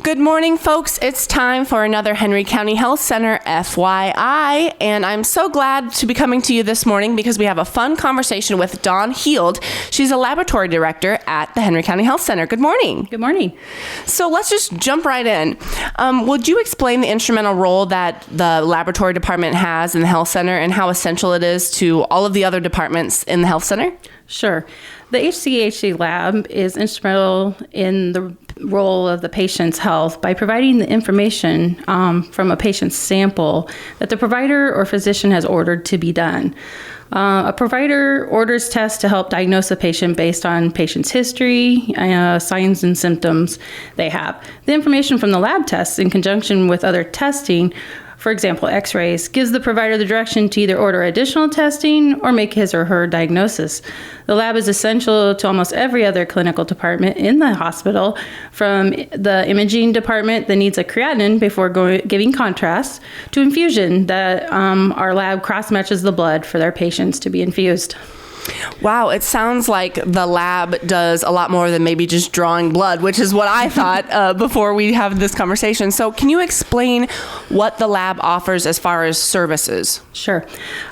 Good morning, folks. It's time for another Henry County Health Center FYI, and I'm so glad to be coming to you this morning because we have a fun conversation with Dawn Heald. She's a laboratory director at the Henry County Health Center. Good morning. Good morning. So let's just jump right in. Would you explain the instrumental role that the laboratory department has in the health center and how essential it is to all of the other departments in the health center? Sure. The HCHC lab is instrumental in the role of the patient's health by providing the information from a patient's sample that the provider or physician has ordered to be done. A provider orders tests to help diagnose a patient based on patient's history, signs and symptoms they have. The information from the lab tests in conjunction with other testing, for example, x-rays, gives the provider the direction to either order additional testing or make his or her diagnosis. The lab is essential to almost every other clinical department in the hospital, from the imaging department that needs a creatinine before giving contrast, to infusion that our lab cross-matches the blood for their patients to be infused. Wow, it sounds like the lab does a lot more than maybe just drawing blood, which is what I thought before we have this conversation. So can you explain what the lab offers as far as services? Sure.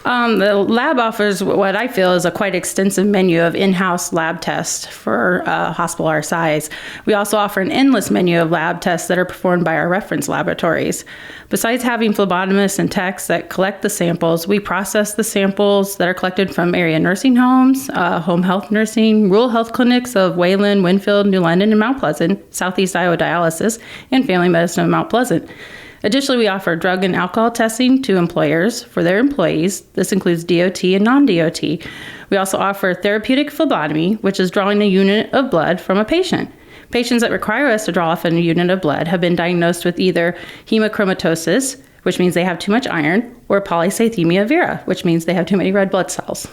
The lab offers what I feel is a quite extensive menu of in-house lab tests for a hospital our size. We also offer an endless menu of lab tests that are performed by our reference laboratories. Besides having phlebotomists and techs that collect the samples, we process the samples that are collected from area nursing homes, home health nursing, rural health clinics of Wayland, Winfield, New London, and Mount Pleasant, Southeast Iowa Dialysis, and Family Medicine of Mount Pleasant. Additionally, we offer drug and alcohol testing to employers for their employees. This includes DOT and non-DOT. We also offer therapeutic phlebotomy, which is drawing a unit of blood from a patient. Patients that require us to draw off a unit of blood have been diagnosed with either hemochromatosis, which means they have too much iron, or polycythemia vera, which means they have too many red blood cells.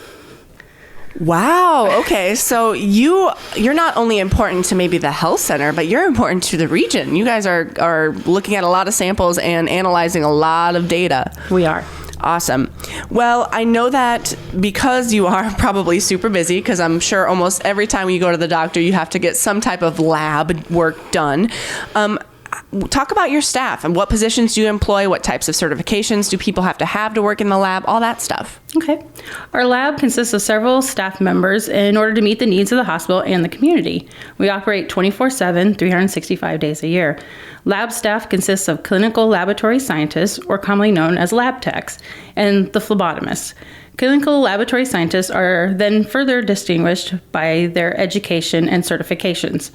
Wow. Okay. So you're not only important to maybe the health center, but you're important to the region. You guys are looking at a lot of samples and analyzing a lot of data. We are. Awesome. Well, I know that because you are probably super busy, because I'm sure almost every time you go to the doctor, you have to get some type of lab work done. Talk about your staff and what positions do you employ? What types of certifications do people have to work in the lab? All that stuff. Okay. Our lab consists of several staff members in order to meet the needs of the hospital and the community. We operate 24/7, 365 days a year. Lab staff consists of clinical laboratory scientists, or commonly known as lab techs, and the phlebotomists. Clinical laboratory scientists are then further distinguished by their education and certifications.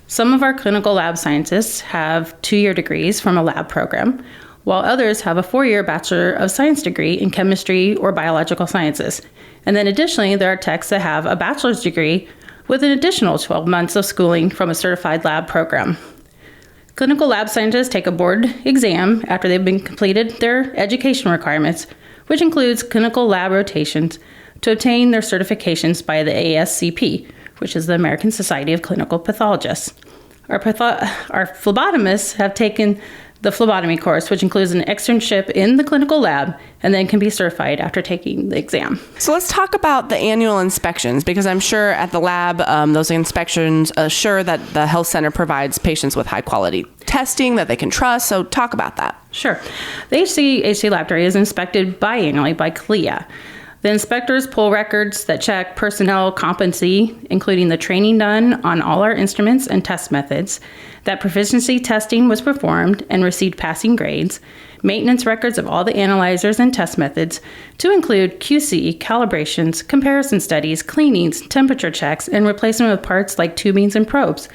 Some of our clinical lab scientists have 2-year degrees from a lab program, while others have a 4-year Bachelor of Science degree in chemistry or biological sciences. And then additionally, there are techs that have a bachelor's degree with an additional 12 months of schooling from a certified lab program. Clinical lab scientists take a board exam after they've been completed their education requirements, which includes clinical lab rotations, to obtain their certifications by the ASCP, which is the American Society of Clinical Pathologists. Our phlebotomists have taken the phlebotomy course, which includes an externship in the clinical lab, and then can be certified after taking the exam. So let's talk about the annual inspections, because I'm sure at the lab, those inspections assure that the health center provides patients with high quality testing that they can trust. So talk about that. Sure. The HCHC laboratory is inspected biannually by CLIA. The inspectors pull records that check personnel competency, including the training done on all our instruments and test methods, that proficiency testing was performed and received passing grades, maintenance records of all the analyzers and test methods, to include QC, calibrations, comparison studies, cleanings, temperature checks, and replacement of parts like tubings and probes.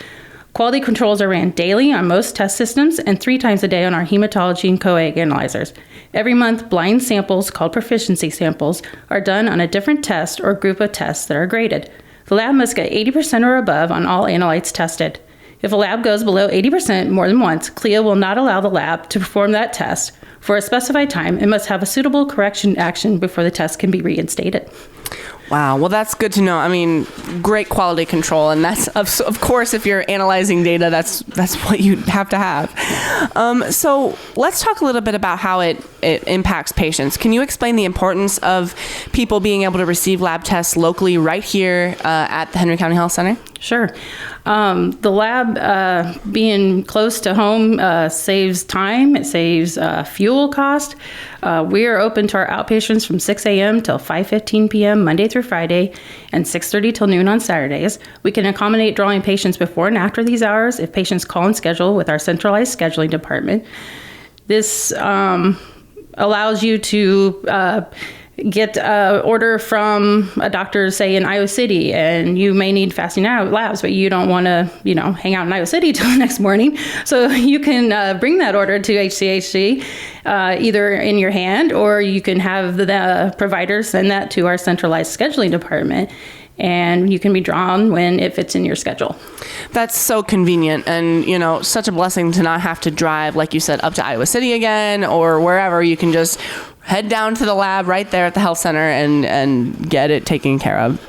Quality controls are ran daily on most test systems and 3 times a day on our hematology and coag analyzers. Every month, blind samples, called proficiency samples, are done on a different test or group of tests that are graded. The lab must get 80% or above on all analytes tested. If a lab goes below 80% more than once, CLIA will not allow the lab to perform that test for a specified time and must have a suitable correction action before the test can be reinstated. Wow. Well, that's good to know. I mean, great quality control. And that's, of course, if you're analyzing data, that's what you have to have. So let's talk a little bit about how it impacts patients. Can you explain the importance of people being able to receive lab tests locally right here at the Henry County Health Center? Sure. The lab being close to home saves time. It saves fuel cost. We are open to our outpatients from 6 a.m. till 5:15 p.m. Monday through Friday and 6:30 till noon on Saturdays. We can accommodate drawing patients before and after these hours if patients call and schedule with our centralized scheduling department. This allows you to get an order from a doctor, say in Iowa City, and you may need fasting labs, but you don't want to, hang out in Iowa City till the next morning. So you can bring that order to HCHC either in your hand, or you can have the provider send that to our centralized scheduling department, and you can be drawn when it fits in your schedule. That's so convenient, and such a blessing to not have to drive, like you said, up to Iowa City again or wherever. You can just head down to the lab right there at the health center and get it taken care of.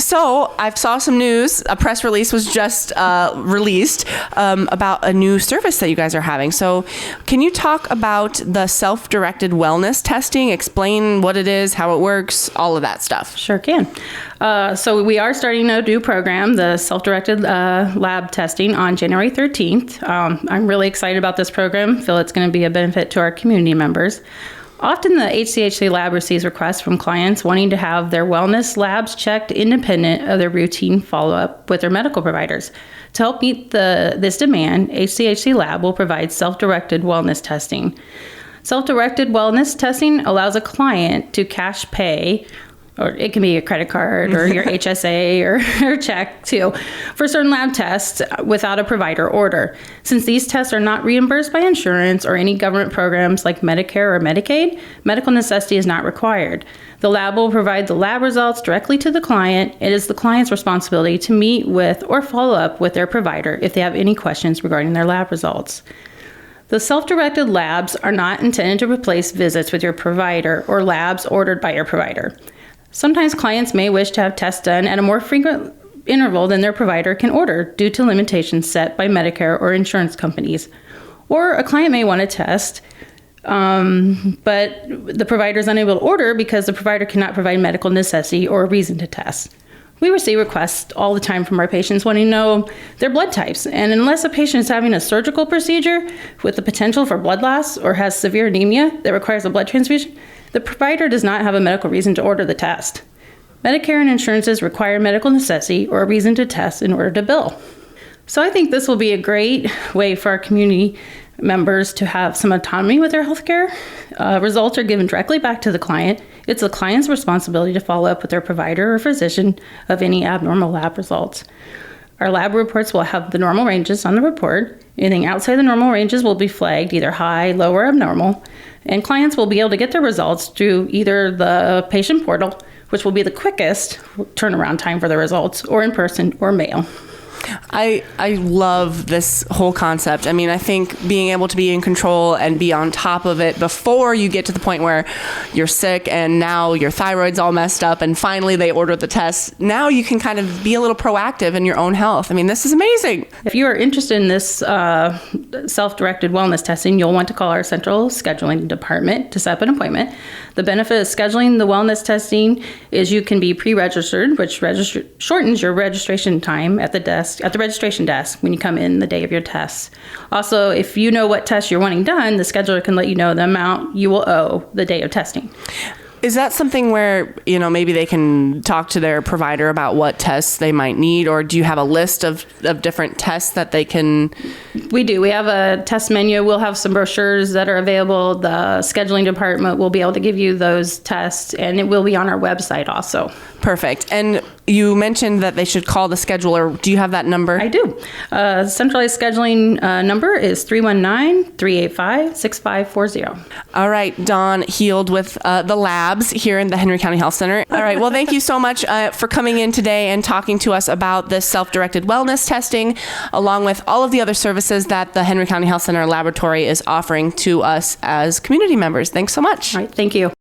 So I saw some news. A press release was just released about a new service that you guys are having. So can you talk about the self-directed wellness testing? Explain what it is, how it works, all of that stuff. Sure can. So we are starting a new program, the self-directed lab testing, on January 13th. I'm really excited about this program. Feel it's going to be a benefit to our community members. Often the HCHC lab receives requests from clients wanting to have their wellness labs checked independent of their routine follow-up with their medical providers. To help meet this demand, HCHC lab will provide self-directed wellness testing. Self-directed wellness testing allows a client to cash pay, or it can be a credit card or your HSA or check too, for certain lab tests without a provider order. Since these tests are not reimbursed by insurance or any government programs like Medicare or Medicaid, medical necessity is not required. The lab will provide the lab results directly to the client. It is the client's responsibility to meet with or follow up with their provider if they have any questions regarding their lab results. The self-directed labs are not intended to replace visits with your provider or labs ordered by your provider. Sometimes clients may wish to have tests done at a more frequent interval than their provider can order due to limitations set by Medicare or insurance companies. Or a client may want a test, but the provider is unable to order because the provider cannot provide medical necessity or a reason to test. We receive requests all the time from our patients wanting to know their blood types, and unless a patient is having a surgical procedure with the potential for blood loss or has severe anemia that requires a blood transfusion, the provider does not have a medical reason to order the test. Medicare and insurances require medical necessity or a reason to test in order to bill. So I think this will be a great way for our community members to have some autonomy with their healthcare. Results are given directly back to the client. It's the client's responsibility to follow up with their provider or physician of any abnormal lab results. Our lab reports will have the normal ranges on the report. Anything outside the normal ranges will be flagged either high, low, or abnormal. And clients will be able to get their results through either the patient portal, which will be the quickest turnaround time for the results, or in person or mail. I love this whole concept. I mean, I think being able to be in control and be on top of it before you get to the point where you're sick and now your thyroid's all messed up and finally they order the test. Now you can kind of be a little proactive in your own health. I mean, this is amazing. If you are interested in this self-directed wellness testing, you'll want to call our central scheduling department to set up an appointment. The benefit of scheduling the wellness testing is you can be pre-registered, which shortens your registration time at the registration desk when you come in the day of your tests. Also, if you know what test you're wanting done, the scheduler can let you know the amount you will owe the day of testing. Is that something where, maybe they can talk to their provider about what tests they might need, or do you have a list of different tests that they can? We do. We have a test menu. We'll have some brochures that are available. The scheduling department will be able to give you those tests, and it will be on our website also. Perfect. And you mentioned that they should call the scheduler. Do you have that number? I do. Centralized scheduling number is 319-385-6540. All right, Dawn Heald with the labs here in the Henry County Health Center. All right, well, thank you so much for coming in today and talking to us about this self-directed wellness testing, along with all of the other services that the Henry County Health Center Laboratory is offering to us as community members. Thanks so much. All right, thank you.